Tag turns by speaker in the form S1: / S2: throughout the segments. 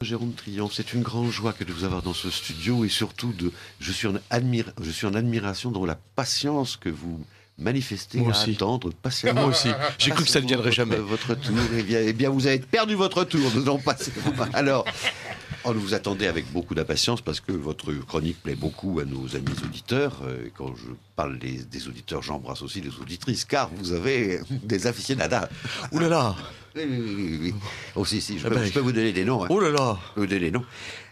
S1: Jérôme Triomphe, c'est une grande joie que de vous avoir dans ce studio et surtout je suis en admiration de la patience que vous manifestez
S2: Moi
S1: à
S2: aussi.
S1: attendre patiemment.
S2: Moi aussi. J'ai cru que ça ne viendrait jamais.
S1: Votre tour. Eh bien, vous avez perdu votre tour. Nous allons passer. Alors, on vous attendait avec beaucoup d'impatience parce que votre chronique plaît beaucoup à nos amis auditeurs. Quand je parle des auditeurs, j'embrasse aussi les auditrices, car vous avez des aficionadas.
S2: Ouh là là.
S1: Oui. Oh, si, je
S2: Ah ben,
S1: peux vous donner des noms. Hein.
S2: Oh là là.
S1: Je peux vous donner des noms.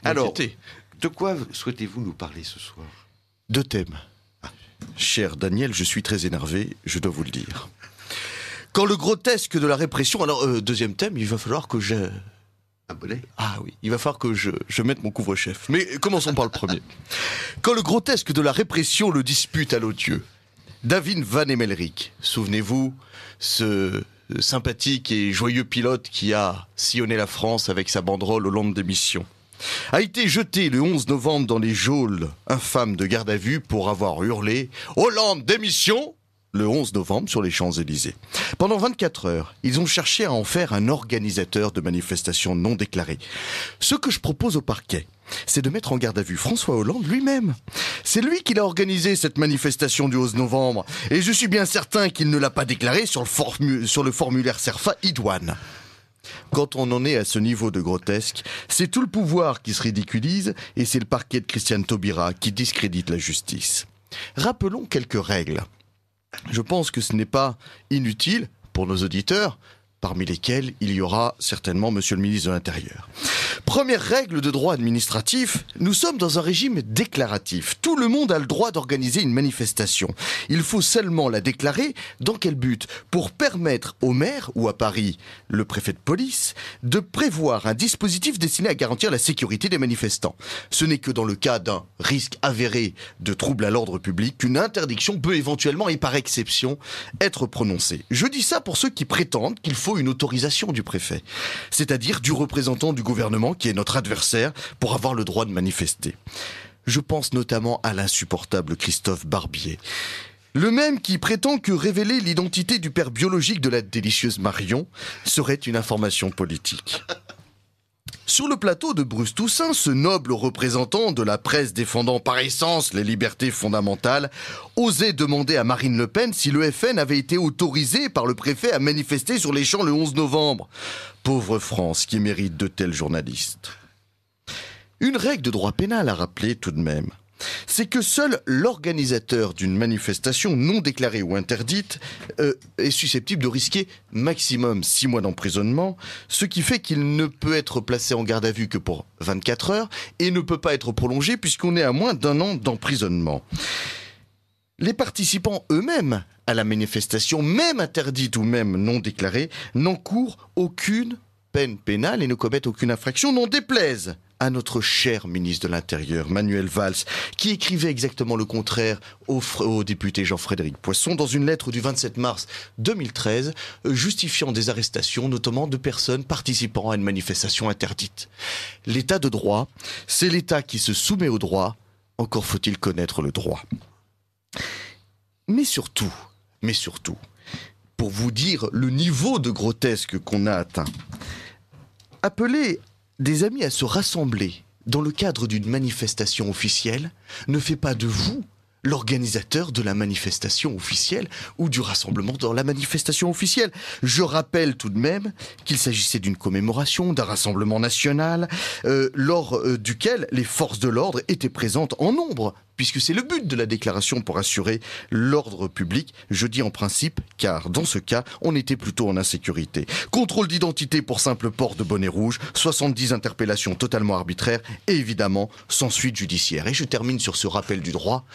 S1: Alors,
S2: Inquiété.
S1: de quoi souhaitez-vous nous parler ce soir?
S2: 2 thèmes. Cher Daniel, je suis très énervé, je dois vous le dire. Quand le grotesque de la répression... Alors, 2e thème, il va falloir que je...
S1: Un bonnet?
S2: Ah oui, il va falloir que je mette mon couvre-chef. Mais commençons par le premier. Quand le grotesque de la répression le dispute à l'odieux. David Van Emmelerich, souvenez-vous, ce sympathique et joyeux pilote qui a sillonné la France avec sa banderole Hollande démission, a été jeté le 11 novembre dans les geôles infâmes de garde à vue pour avoir hurlé « Hollande démission !» le 11 novembre sur les Champs-Élysées. Pendant 24 heures, ils ont cherché à en faire un organisateur de manifestations non déclarées. Ce que je propose au parquet, c'est de mettre en garde à vue François Hollande lui-même. C'est lui qui l'a organisé cette manifestation du 11 novembre, et je suis bien certain qu'il ne l'a pas déclaré sur le formulaire CERFA idoine. Quand on en est à ce niveau de grotesque, c'est tout le pouvoir qui se ridiculise et c'est le parquet de Christiane Taubira qui discrédite la justice. Rappelons quelques règles. Je pense que ce n'est pas inutile pour nos auditeurs, parmi lesquels il y aura certainement Monsieur le ministre de l'Intérieur. Première règle de droit administratif, nous sommes dans un régime déclaratif. Tout le monde a le droit d'organiser une manifestation. Il faut seulement la déclarer. Dans quel but? Pour permettre au maire, ou à Paris, le préfet de police, de prévoir un dispositif destiné à garantir la sécurité des manifestants. Ce n'est que dans le cas d'un risque avéré de trouble à l'ordre public qu'une interdiction peut éventuellement et par exception être prononcée. Je dis ça pour ceux qui prétendent qu'il faut une autorisation du préfet, c'est-à-dire du représentant du gouvernement qui est notre adversaire pour avoir le droit de manifester. Je pense notamment à l'insupportable Christophe Barbier. Le même qui prétend que révéler l'identité du père biologique de la délicieuse Marion serait une information politique. Sur le plateau de Bruce Toussaint, ce noble représentant de la presse défendant par essence les libertés fondamentales osait demander à Marine Le Pen si le FN avait été autorisé par le préfet à manifester sur les champs le 11 novembre. Pauvre France qui mérite de tels journalistes. Une règle de droit pénal à rappeler tout de même, c'est que seul l'organisateur d'une manifestation non déclarée ou interdite est susceptible de risquer maximum 6 mois d'emprisonnement, ce qui fait qu'il ne peut être placé en garde à vue que pour 24 heures et ne peut pas être prolongé puisqu'on est à moins d'1 an d'emprisonnement. Les participants eux-mêmes à la manifestation, même interdite ou même non déclarée, n'encourent aucune peine pénale et ne commettent aucune infraction, n'en déplaise à notre cher ministre de l'Intérieur, Manuel Valls, qui écrivait exactement le contraire au député Jean-Frédéric Poisson dans une lettre du 27 mars 2013, justifiant des arrestations, notamment de personnes participant à une manifestation interdite. L'état de droit, c'est l'État qui se soumet au droit, encore faut-il connaître le droit. Mais surtout, pour vous dire le niveau de grotesque qu'on a atteint, appeler des amis à se rassembler dans le cadre d'une manifestation officielle ne fait pas de vous l'organisateur de la manifestation officielle ou du rassemblement dans la manifestation officielle. Je rappelle tout de même qu'il s'agissait d'une commémoration, d'un rassemblement national, lors duquel les forces de l'ordre étaient présentes en nombre, puisque c'est le but de la déclaration pour assurer l'ordre public. Je dis en principe, car dans ce cas, on était plutôt en insécurité. Contrôle d'identité pour simple port de bonnet rouge, 70 interpellations totalement arbitraires, et évidemment, sans suite judiciaire. Et je termine sur ce rappel du droit,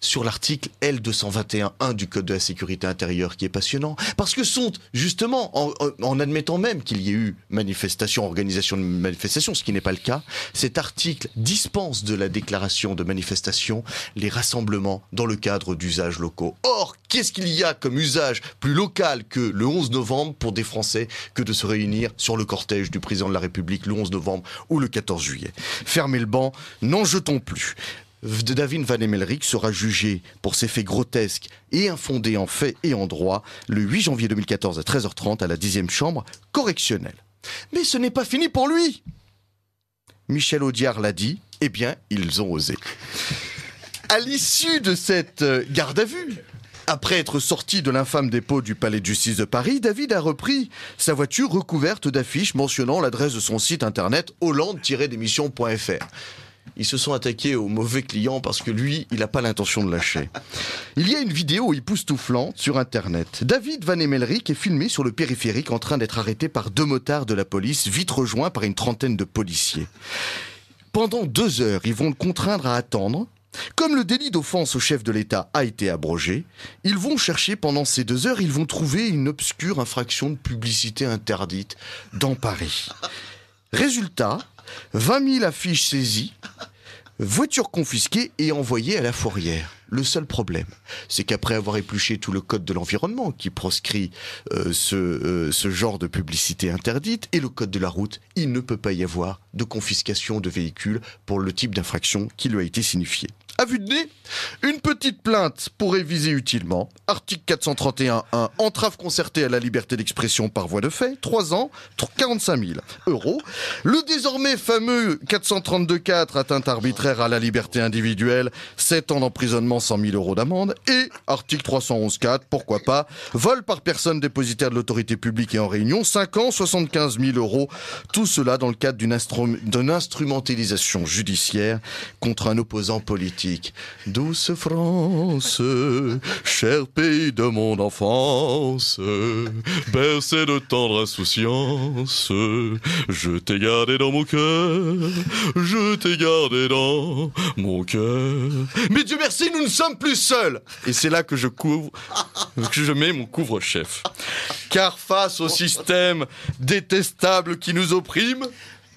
S2: sur l'article L221.1 du Code de la sécurité intérieure qui est passionnant, parce que sont justement, en admettant même qu'il y ait eu manifestation, organisation de manifestation, ce qui n'est pas le cas, cet article dispense de la déclaration de manifestation les rassemblements dans le cadre d'usages locaux. Or, qu'est-ce qu'il y a comme usage plus local que le 11 novembre pour des Français que de se réunir sur le cortège du président de la République le 11 novembre ou le 14 juillet? Fermez le banc, n'en jetons plus. David Van Emmelerich sera jugé pour ces faits grotesques et infondés en fait et en droit le 8 janvier 2014 à 13h30 à la 10e chambre correctionnelle. Mais ce n'est pas fini pour lui. Michel Audiard l'a dit, eh bien, ils ont osé. À l'issue de cette garde à vue, après être sorti de l'infâme dépôt du Palais de Justice de Paris, David a repris sa voiture recouverte d'affiches mentionnant l'adresse de son site internet hollande-démission.fr. Ils se sont attaqués aux mauvais clients parce que lui, il n'a pas l'intention de lâcher. Il y a une vidéo époustouflante sur internet. David Van Emmelryck est filmé sur le périphérique en train d'être arrêté par 2 motards de la police, vite rejoints par une trentaine de policiers. Pendant 2 heures, ils vont le contraindre à attendre. Comme le délit d'offense au chef de l'État a été abrogé, ils vont chercher pendant ces 2 heures, ils vont trouver une obscure infraction de publicité interdite dans Paris. Résultat, 20 000 affiches saisies, voitures confisquées et envoyées à la fourrière. Le seul problème, c'est qu'après avoir épluché tout le code de l'environnement qui proscrit ce genre de publicité interdite et le code de la route, il ne peut pas y avoir de confiscation de véhicules pour le type d'infraction qui lui a été signifié. À vue de nez, une petite plainte pourrait viser utilement. Article 431.1, entrave concertée à la liberté d'expression par voie de fait, 3 ans, 45 000 €. Le désormais fameux 432.4, atteinte arbitraire à la liberté individuelle, 7 ans d'emprisonnement, 100 000 € d'amende. Et article 311.4, pourquoi pas, vol par personne dépositaire de l'autorité publique et en réunion, 5 ans, 75 000 €. Tout cela dans le cadre d'une instrumentalisation judiciaire contre un opposant politique. Douce France, cher pays de mon enfance, bercé de tendre insouciance, je t'ai gardé dans mon cœur, je t'ai gardé dans mon cœur. Mais Dieu merci, nous ne sommes plus seuls. Et c'est là que je mets mon couvre-chef. Car face au système détestable qui nous opprime,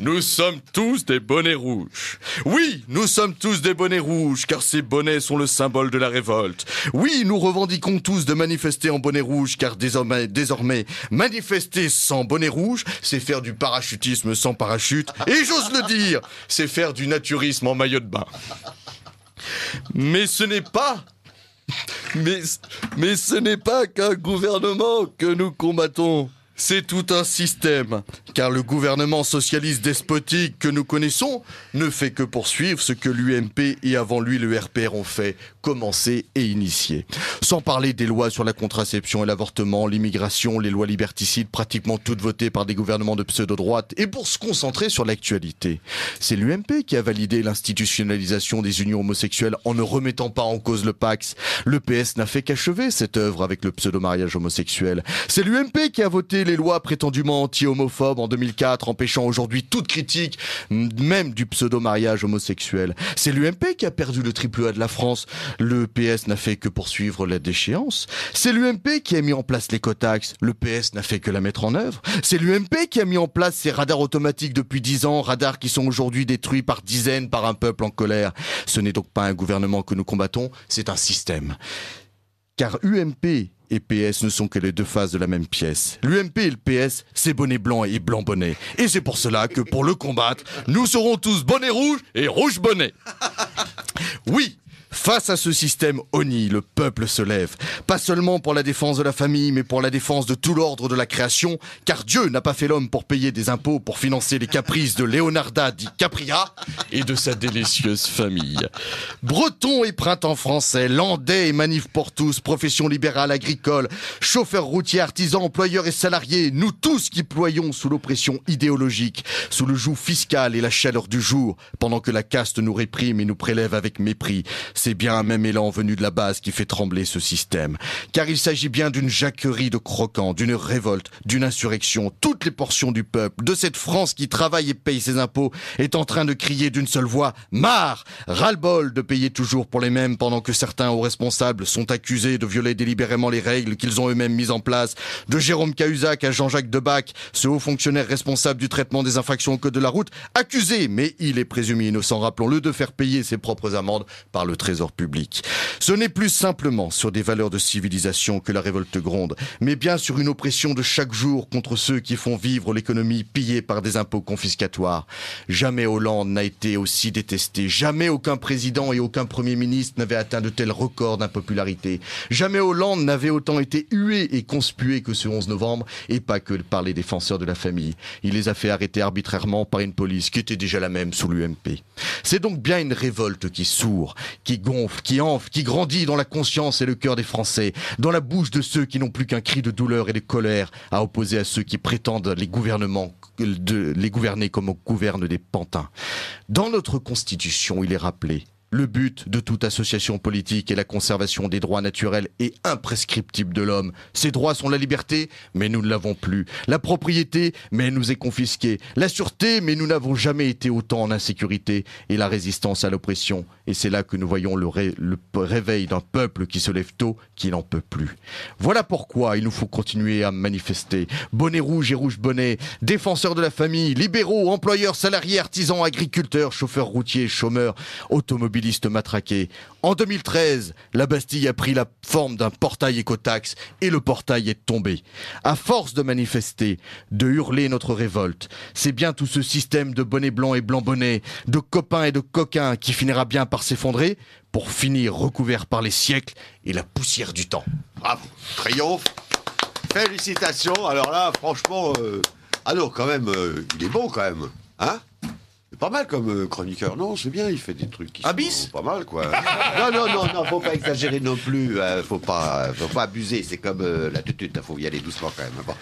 S2: nous sommes tous des bonnets rouges. Oui, nous sommes tous des bonnets rouges, car ces bonnets sont le symbole de la révolte. Oui, nous revendiquons tous de manifester en bonnet rouge, car désormais, manifester sans bonnet rouge, c'est faire du parachutisme sans parachute, et j'ose le dire, c'est faire du naturisme en maillot de bain. Mais ce n'est pas... Mais ce n'est pas qu'un gouvernement que nous combattons. C'est tout un système, car le gouvernement socialiste despotique que nous connaissons ne fait que poursuivre ce que l'UMP et avant lui le RPR ont fait, commencer et initier. Sans parler des lois sur la contraception et l'avortement, l'immigration, les lois liberticides, pratiquement toutes votées par des gouvernements de pseudo-droite. Et pour se concentrer sur l'actualité, c'est l'UMP qui a validé l'institutionnalisation des unions homosexuelles en ne remettant pas en cause le Pacs. Le PS n'a fait qu'achever cette œuvre avec le pseudo-mariage homosexuel. C'est l'UMP qui a voté les lois prétendument anti-homophobes en 2004, empêchant aujourd'hui toute critique, même du pseudo-mariage homosexuel. C'est l'UMP qui a perdu le triple A de la France. Le PS n'a fait que poursuivre la déchéance. C'est l'UMP qui a mis en place l'écotaxe. Le PS n'a fait que la mettre en œuvre. C'est l'UMP qui a mis en place ces radars automatiques depuis 10 ans, radars qui sont aujourd'hui détruits par dizaines par un peuple en colère. Ce n'est donc pas un gouvernement que nous combattons, c'est un système. Car UMP et PS ne sont que les 2 faces de la même pièce. L'UMP et le PS, c'est bonnet blanc et blanc bonnet. Et c'est pour cela que pour le combattre, nous serons tous bonnet rouge et rouge bonnet. Oui, face à ce système honni, le peuple se lève. Pas seulement pour la défense de la famille, mais pour la défense de tout l'ordre de la création, car Dieu n'a pas fait l'homme pour payer des impôts pour financer les caprices de Leonarda DiCapria et de sa délicieuse famille. Bretons et printemps français, landais et manif pour tous, profession libérale agricole, chauffeurs routiers, artisans, employeurs et salariés, nous tous qui ployons sous l'oppression idéologique, sous le joug fiscal et la chaleur du jour, pendant que la caste nous réprime et nous prélève avec mépris. C'est bien un même élan venu de la base qui fait trembler ce système. Car il s'agit bien d'une jacquerie de croquants, d'une révolte, d'une insurrection. Toutes les portions du peuple, de cette France qui travaille et paye ses impôts, est en train de crier d'une seule voix « Marre ! Ras-le-bol de payer toujours pour les mêmes pendant que certains hauts responsables sont accusés de violer délibérément les règles qu'ils ont eux-mêmes mises en place. De Jérôme Cahuzac à Jean-Jacques Debac, ce haut fonctionnaire responsable du traitement des infractions au code de la route, accusé, mais il est présumé innocent, rappelons-le, de faire payer ses propres amendes par le Trésor trésor public. Ce n'est plus simplement sur des valeurs de civilisation que la révolte gronde, mais bien sur une oppression de chaque jour contre ceux qui font vivre l'économie pillée par des impôts confiscatoires. Jamais Hollande n'a été aussi détesté, jamais aucun président et aucun premier ministre n'avait atteint de tels records d'impopularité. Jamais Hollande n'avait autant été hué et conspué que ce 11 novembre, et pas que par les défenseurs de la famille. Il les a fait arrêter arbitrairement par une police qui était déjà la même sous l'UMP. C'est donc bien une révolte qui sourd, qui gonfle, qui enfle, qui grandit dans la conscience et le cœur des Français, dans la bouche de ceux qui n'ont plus qu'un cri de douleur et de colère à opposer à ceux qui prétendent les gouverner comme on gouverne des pantins. Dans notre Constitution, il est rappelé: le but de toute association politique est la conservation des droits naturels et imprescriptibles de l'homme. Ces droits sont la liberté, mais nous ne l'avons plus. La propriété, mais elle nous est confisquée. La sûreté, mais nous n'avons jamais été autant en insécurité. Et la résistance à l'oppression. Et c'est là que nous voyons le réveil d'un peuple qui se lève tôt, qui n'en peut plus. Voilà pourquoi il nous faut continuer à manifester. Bonnet rouge et rouge bonnet, défenseurs de la famille, libéraux, employeurs, salariés, artisans, agriculteurs, chauffeurs routiers, chômeurs, automobilistes matraqués. En 2013, la Bastille a pris la forme d'un portail écotaxe et le portail est tombé. À force de manifester, de hurler notre révolte, c'est bien tout ce système de bonnets blancs et blancs bonnets, de copains et de coquins qui finira bien par s'effondrer pour finir recouvert par les siècles et la poussière du temps.
S1: Bravo, triomphe. Félicitations. Alors là, franchement, ah non, quand même, il est bon quand même, hein? C'est pas mal comme chroniqueur, non, c'est bien, il fait des trucs qui sont pas mal, quoi. Non, faut pas exagérer non plus, faut pas abuser, c'est comme la tutute, faut y aller doucement quand même. Bon.